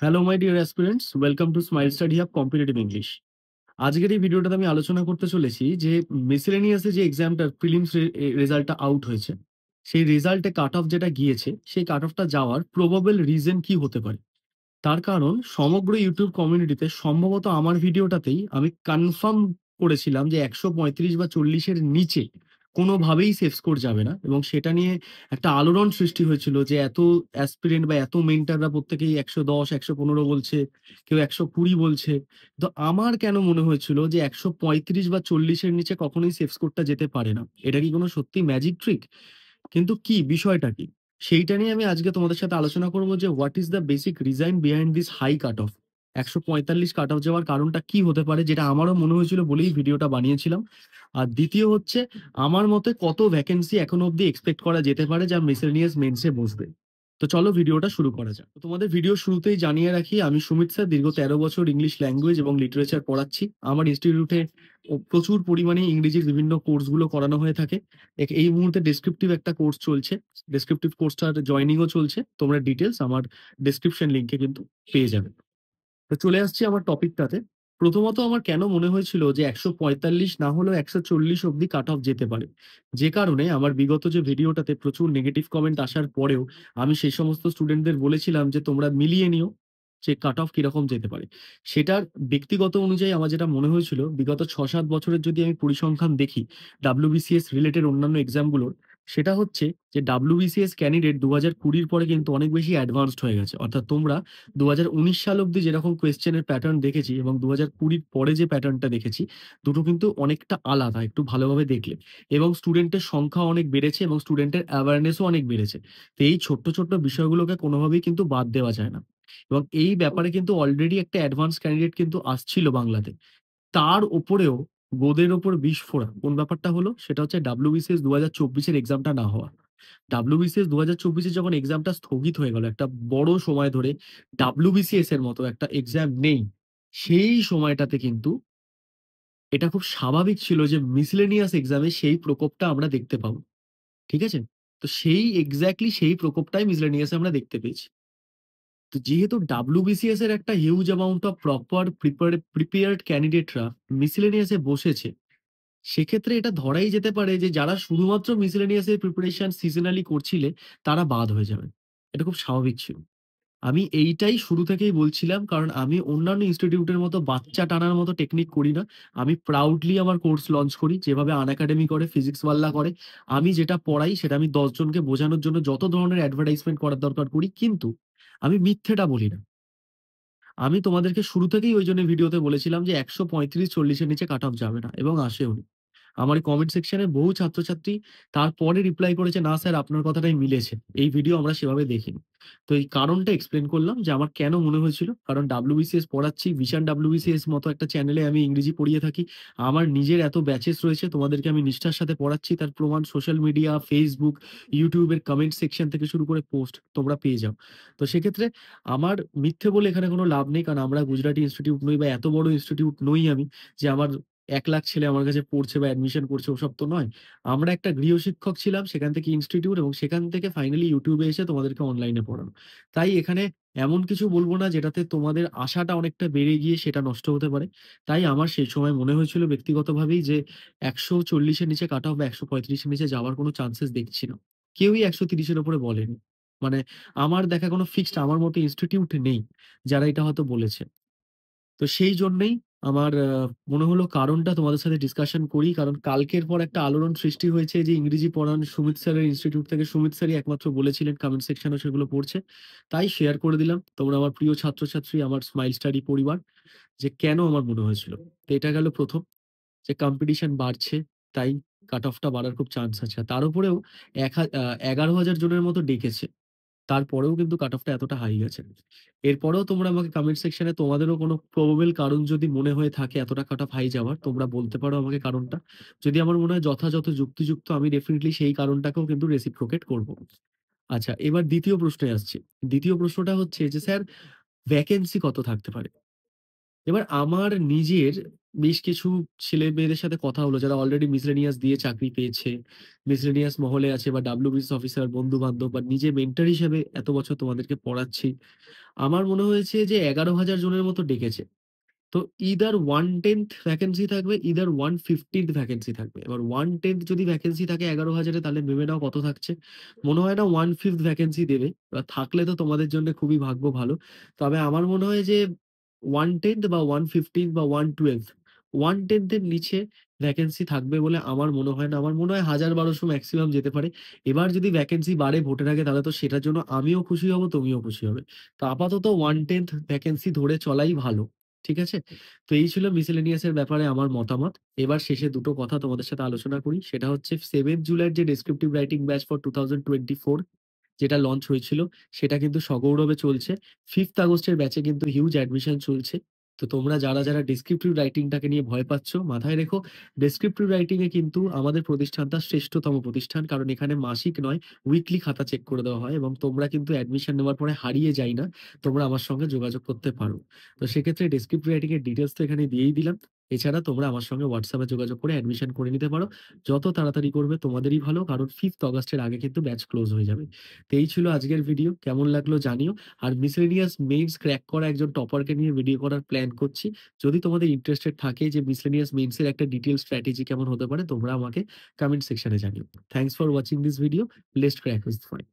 Hello my dear aspirants, welcome to smile study hub competitive English. আজকের এই ভিডিওটাতে আমি আলোচনা করতে চলেছি যে মিসেলেনিয়াসে যে এক্সামটার প্রিলিমস রেজাল্টটা আউট হয়েছে, সেই রেজাল্টে কাট অফ যেটা গিয়েছে, সেই কাট অফটা যাওয়ার প্রবাবল রিজন কি হতে পারে। তার কারণ সমগ্র ইউটিউব কমিউনিটিতে সম্ভবত আমার ভিডিওটাতেই আমি কনফার্ম করেছিলাম যে ১৩৫ বা ৪০-এর নিচে কোনোভাবেই সেফ স্কোর যাবে না, এবং সেটা নিয়ে একটা আলোড়ন সৃষ্টি হয়েছিল যে এত অ্যাসপিরেন্ট বা এত মেন্টররা প্রত্যেকেই ১১০, ১১৫ বলছে, কেউ ১২০ বলছে। তো আমার কেন মনে হয়েছিল যে ১৩৫ বা ৪০-এর নিচে কখনোই সেফ স্কোরটা যেতে পারে না। এটা কি কোনো সত্যি ম্যাজিক ট্রিক? কিন্তু কি বিষয়টা কি? সেইটা নিয়ে আমি আজকে তোমাদের সাথে আলোচনা করব যে what is the basic reason behind this high cutoff. ১৪৫ cutoff যাওয়ার কারণটা কি হতে পারে, যেটা আমারও মনে হয়েছিল বলেই ভিডিওটা বানিয়েছিলাম। আর দ্বিতীয় হচ্ছে, আমার মতে কত ভ্যাকেন্সি এখনো অব্দি এক্সপেক্ট করা যেতে পারে যা মিসেলেনিয়াস মেন্সে বসবে। তো চলো ভিডিওটা শুরু করা যাক। তো তোমাদের ভিডিও শুরুতেই জানিয়ে রাখি, আমি সুমিত স্যার, দীর্ঘ ১৩ বছর ইংলিশ ল্যাঙ্গুয়েজ এবং লিটারেচার পড়াচ্ছি। আমার ইনস্টিটিউটে প্রচুর পরিমাণে ইংরেজির বিভিন্ন কোর্সগুলো করানো হয়ে থাকে। এই মুহূর্তে ডেসক্রিপটিভ একটা কোর্স চলছে। ডেসক্রিপটিভ কোর্সটার জয়েনিংও চলছে। তোমরা ডিটেইলস আমার ডেসক্রিপশন লিংকে কিন্তু পেয়ে যাবে। তো চলে আসছি আমার টপিকটাতে। প্রথমত আমার কেন মনে হয়েছিল যে ১৪৫ না হলেও ১৪০ অব্দি কাট অফ যেতে পারে। যে কারণে আমার বিগত যে ভিডিওটাতে প্রচুর নেগেটিভ কমেন্ট আসার পরেও আমি সেই সমস্ত স্টুডেন্টদের বলেছিলাম যে তোমরা মিলিয়ে নিও যে কাট অফ কিরকম যেতে পারে। সেটার ব্যক্তিগত অনুযায়ী আমার যেটা মনে হয়েছিল, বিগত ৬-৭ বছরের যদি আমি পরিসংখ্যান দেখি WBCS রিলেটেড অন্যান্য এক্সামগুলোর, সেটা হচ্ছে যে WBCS ক্যান্ডিডেট ২০২০ পরে কিন্তু অনেক বেশি অ্যাডভান্সড হয়ে গেছে। অর্থাৎ তোমরা ২০১৯ সাল অব্দি যেরকম কোয়েশ্চেনের প্যাটার্ন দেখেছি এবং ২০২০ পরে যে প্যাটার্নটা দেখেছি, দুটো কিন্তু অনেকটা আলাদা একটু ভালোভাবে দেখলে। এবং স্টুডেন্টের সংখ্যা অনেক বেড়েছে এবং স্টুডেন্টের অ্যাওয়ারনেসও অনেক বেড়েছে। তো এই ছোট্ট, ছোট্ট বিষয়গুলোকে কোনোভাবেই কিন্তু বাদ দেওয়া যায় না। এবং এই ব্যাপারে কিন্তু অলরেডি একটা অ্যাডভান্স ক্যান্ডিডেট কিন্তু আসছিল বাংলাতে। তার উপরেও গোদের ওপর বিষ ফোঁড়া। কোন ব্যাপারটা হলো? সেটা হচ্ছে WBCS ২০২৪ এর এক্সামটা না হওয়া। WBCS ২০২৪ এ যখন এক্সামটা স্থগিত হয়ে গেল, একটা বড় সময় ধরে WBCS এর মতো একটা এক্সাম নেই। সেই সময়টাতে কিন্তু এটা খুব স্বাভাবিক ছিল যে মিসেলেনিয়াস এক্সামে সেই প্রকোপটা আমরা দেখতে পাবো। ঠিক আছে? তো সেই এক্সাক্টলি সেই প্রকোপটাই মিসেলেনিয়াসে আমরা দেখতে পেয়েছি। তো যেহেতু WBCS এর একটা huge amount of proper prepared ক্যান্ডিডেটরা মিসেলেনিয়াসে বসেছে, সেক্ষেত্রে এটা ধরাই যেতে পারে যে যারা শুধুমাত্র মিসেলেনিয়াস এর প্রিপারেশন সিজনালি করছিলে, তারা বাদ হয়ে যাবে। এটা খুব স্বাভাবিক ছিল। আমি এইটাই শুরু থেকেই বলছিলাম, কারণ আমি অন্যান্য ইনস্টিটিউটের মতো বাচ্চা টানার মতো টেকনিক করি না। আমি প্রাউডলি আমার কোর্স লঞ্চ করি যেভাবে আনএকাডেমি করে, ফিজিক্স ওয়াল্লাহ করে। আমি যেটা পড়াই সেটা আমি ১০ জনকে বোঝানোর জন্য যত ধরনের অ্যাডভার্টাইজমেন্ট করার দরকার করি, কিন্তু আমি মিথ্যেটা বলি না। আমি তোমাদেরকে শুরু থেকেই ঐজন্য ভিডিওতে বলেছিলাম যে ১৩৫-৪০ এর নিচে কাট অফ যাবে না, এবং আসেওনি। আমার এই কমেন্ট সেকশনে বহু ছাত্রছাত্রী তারপরে রিপ্লাই করেছে, "না স্যার, আপনার কথাটাই মিলেছে। এই ভিডিও আমরা সেভাবে দেখিনি।" তো এই কারণটা এক্সপ্লেইন করলাম যে আমার কেন মনে হয়েছিল। কারণ WBCS পড়াচ্ছি, ভিশন WBCS মতো একটা চ্যানেলে আমি ইংরেজি পড়িয়ে থাকি। আমার নিজের এত ব্যাচেস রয়েছে, তোমাদেরকে আমি নিষ্ঠার সাথে পড়াচ্ছি, তার প্রমাণ সোশ্যাল মিডিয়া, Facebook, YouTube এর কমেন্ট সেকশন থেকে শুরু করে পোস্ট তোমরা পেয়ে যাও। তো সেক্ষেত্রে আমার মিথ্যে বলে এখানে কোনো লাভ নেই। কারণ আমরা গুজরাটি ইনস্টিটিউট নই বা এত বড় ইনস্টিটিউট নই আমি, যে আমার ১,০০,০০০ ছেলে আমার কাছে পড়ছে বা অ্যাডমিশন করছে, ওসব তো নয়। আমরা একটা গৃহশিক্ষক ছিলাম, সেখান থেকে ইনস্টিটিউট, এবং সেখান থেকে ফাইনালি YouTube এ এসে তোমাদেরকে অনলাইনে পড়ানো। তাই এখানে এমন কিছু বলব না যেটাতে তোমাদের আশাটা অনেকটা বেড়ে গিয়ে সেটা নষ্ট হতে পারে। তাই আমার সেই সময় মনে হয়েছিল ব্যক্তিগতভাবেই যে ১৪০ এর নিচে কাট অফ বা ১৩৫ এর নিচে যাওয়ার কোনো চান্সেস দেখছি না। কেউই ১৩০ এর উপরে বলেনি। মানে আমার দেখা কোনো ফিক্সড আমার মতো ইনস্টিটিউট নেই যারা এটা হয়তো বলেছে। তো সেই জন্যেই আমার মনে হলো কারণটা তোমাদের সাথে ডিসকাশন করি। কারণ কালকের পর একটা আলোড়ন সৃষ্টি হয়েছে যে ইংরেজি পড়ান সুমিত স্যারের ইনস্টিটিউট থেকে। সুমিত স্যারই একমাত্র বলেছিলেন, কমেন্ট সেকশনেও সেগুলো পড়ছে। তাই শেয়ার করে দিলাম। তোমরা আমার প্রিয় ছাত্রছাত্রী, আমার স্মাইল স্টাডি পরিবার, যে কেন আমার মনে হয়েছিল। তো এটা গেল ১ম, যে কম্পিটিশন বাড়ছে, তাই কাট অফটা বাড়ার খুব চান্স আছে। আর তার উপরেও ১১,০০০ জনের মতো ডেকেছে। তারপরেও কিন্তু কাট অফটা এতটা হাই গেছে। এরপরেও তোমরা আমাকে কমেন্ট সেকশনে তোমাদেরও কোনো প্রবাবল কারণ যদি মনে হয়ে থাকে এতটা কাট অফ হাই যাওয়ার, তোমরা বলতে পারো আমাকে কারণটা। যদি আমার মনে হয় যথাযথ যুক্তিযুক্ত, আমি ডেফিনিটলি সেই কারণটাকেও কিন্তু রেসিপ্রোকেট করব। আচ্ছা, এবার ২য় প্রশ্নে আসছি। ২য় প্রশ্নটা হচ্ছে যে স্যার, ভ্যাকেন্সি কত থাকতে পারে? এবার আমার নিজের বেশ কিছু ছেলে-মেয়েদের সাথে কথা হলো যারা অলরেডি মিসেলেনিয়াস দিয়ে চাকরি পেয়েছে। মিসেলেনিয়াস মহলে আছে বা WBCS অফিসার, বন্ধু-বান্ধব বা নিজে মেন্টর হিসেবে এত বছর তোমাদেরকে পড়াচ্ছি। আমার মনে হয়েছে যে ১১,০০০ জনের মতো ডেকেছে। তো either 1/10 ভ্যাকেন্সি থাকবে, either 1/15th ভ্যাকেন্সি থাকবে। এবার 1/10 যদি ভ্যাকেন্সি থাকে ১১,০০০ এ তাহলে ভেবে নাও কত থাকছে। মনে হয় না 1/5 ভ্যাকেন্সি দেবে। এবার থাকলে তো তোমাদের জন্য খুবই ভাগ্য ভালো। তবে আমার মনে হয় যে 1/10 বা 1/15 বা 1/12 1/10 এর নিচে ভ্যাকেন্সি থাকবে বলে আমার মনে হয় না। আমার মনে হয় ১০০০-১২০০ মেক্সিমাম যেতে পারে। এবার যদি ভ্যাকেন্সি বাড়ে ভোটের আগে তাহলে তো সেটার জন্য আমিও খুশি হব, তুমিও খুশি হবে। তো আপাতত 1/10 ভ্যাকেন্সি ধরে চলাই ভালো। ঠিক আছে? তো এই ছিল মিসেলেনিয়াস এর ব্যাপারে আমার মতামত। এবার শেষে দুটো কথা তোমাদের সাথে আলোচনা করি। সেটা হচ্ছে 7th জুলাইয়ের যে ডেসক্রিপটিভ রাইটিং ব্যাচ ফর 2024 যেটা লঞ্চ হয়েছিল, সেটা কিন্তু সগৌরবে চলছে। 5th আগস্টের ব্যাচে কিন্তু হিউজ অ্যাডমিশন চলছে। তো তোমরা যারা ডেসক্রিপটিভ রাইটিংটাকে নিয়ে ভয় পাচ্ছ, মাথায় রেখো ডেসক্রিপটিভ রাইটিং এ কিন্তু আমাদের প্রতিষ্ঠানটা শ্রেষ্ঠতম প্রতিষ্ঠান। কারণ এখানে মাসিক নয়, উইকলি খাতা চেক করে দেওয়া হয় এবং তোমরা কিন্তু অ্যাডমিশন নেওয়ার পরে হারিয়ে যাই না। তোমরা আমার সঙ্গে যোগাযোগ করতে পারো। তো সেক্ষেত্রে ডেসক্রিপটিভ রাইটিং এর ডিটেইলস তো এখানে দিয়েই দিলাম। এছাড়া তোমরা আমার সঙ্গে WhatsApp এ যোগাযোগ করে অ্যাডমিশন করে নিতে পারো। যত তাড়াতাড়ি করবে তোমাদেরই ভালো। কারণ 5th অগাস্টের আগে কিন্তু ব্যাচ ক্লোজ হয়ে যাবে। তো এই ছিল আজকের ভিডিও। কেমন লাগলো জানিও। আর মিসেলেনিয়াস মেইনস ক্র্যাক করা একজন টপারকে নিয়ে ভিডিও করার প্ল্যান করছি। যদি তোমাদের ইন্টারেস্টেড থাকে যে মিসেলেনিয়াস মেইনস এর একটা ডিটেইল স্ট্র্যাটেজি কেমন হতে পারে তোমরা আমাকে কমেন্ট সেকশনে জানিও। Thanks for watching this video. Let's crack with fine.